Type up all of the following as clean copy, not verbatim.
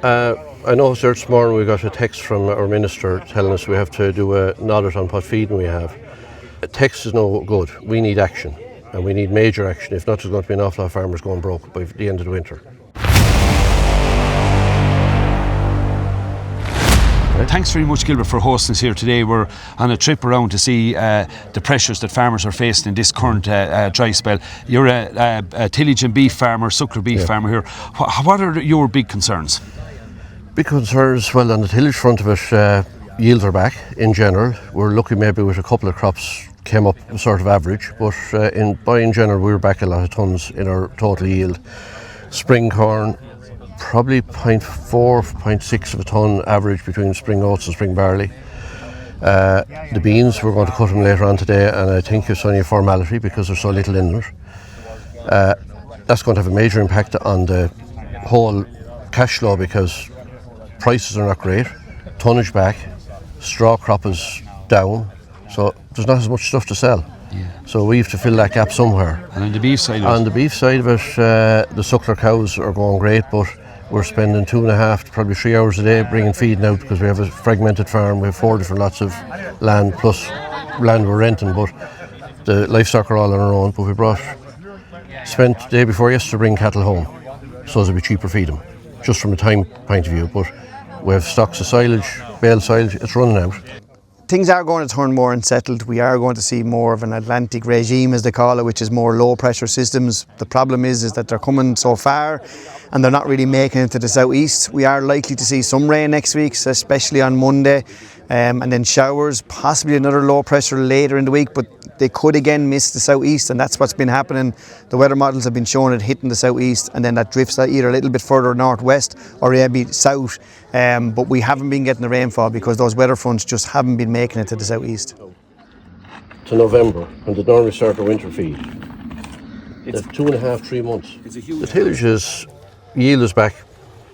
I know there this morning we got a text from our minister telling us we have to do an audit on what feeding we have. A text is no good. We need action, and we need major action. If not, there's going to be an awful lot of farmers going broke by the end of the winter. Thanks very much, Gilbert, for hosting us here today. We're on a trip around to see the pressures that farmers are facing in this current dry spell. You're a tillage and beef farmer, suckler beef farmer here. What are your big concerns? Big concerns, well, on the tillage front of it, yields are back in general. We're lucky maybe with a couple of crops came up sort of average, but in general we're back a lot of tonnes in our total yield. Spring corn, probably 0.4, 0.6 of a tonne average between spring oats and spring barley. The beans, we're going to cut them later on today, and I think it's only a formality because there's so little in it. That's going to have a major impact on the whole cash flow because prices are not great, tonnage back, straw crop is down, so there's not as much stuff to sell. So we have to fill that gap somewhere. And on the beef side of it? On the beef side of it, the suckler cows are going great, but we're spending 2.5 to probably 3 hours a day bringing feeding out because we have a fragmented farm. We have 4 different lots of land plus land we're renting, but the livestock are all on our own. But we spent the day before yesterday to bring cattle home, so it'll be cheaper feed them, just from a time point of view. But we have stocks of silage, bale silage, it's running out. Things are going to turn more unsettled. We are going to see more of an Atlantic regime, as they call it, which is more low pressure systems. The problem is that they're coming so far and they're not really making it to the southeast. We are likely to see some rain next week, especially on Monday, and then showers, possibly another low pressure later in the week, but they could again miss the southeast, and that's what's been happening. The weather models have been showing it hitting the southeast, and then that drifts either a little bit further northwest or maybe south, but we haven't been getting the rainfall because those weather fronts just haven't been making it to the southeast. To November, when they normally start their winter feed, it's 2.5, 3 months. The tillage's yield is back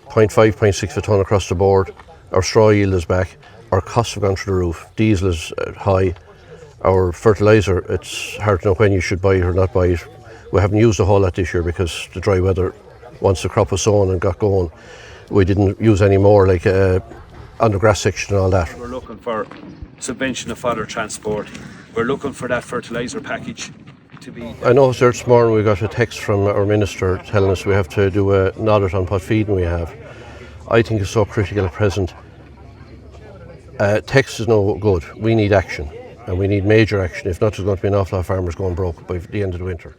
0.5, 0.6 a tonne across the board. Our straw yield is back. Our costs have gone through the roof. Diesel is high. Our fertiliser, it's hard to know when you should buy it or not buy it. We haven't used a whole lot this year because the dry weather, once the crop was sown and got going, we didn't use any more, like on the grass section and all that. We're looking for subvention of fodder transport. We're looking for that fertiliser package to be... I know there this morning we got a text from our minister telling us we have to do an audit on what feeding we have. I think it's so critical at present. Text is no good. We need action, and we need major action. If not, there's going to be an awful lot of farmers going broke by the end of the winter.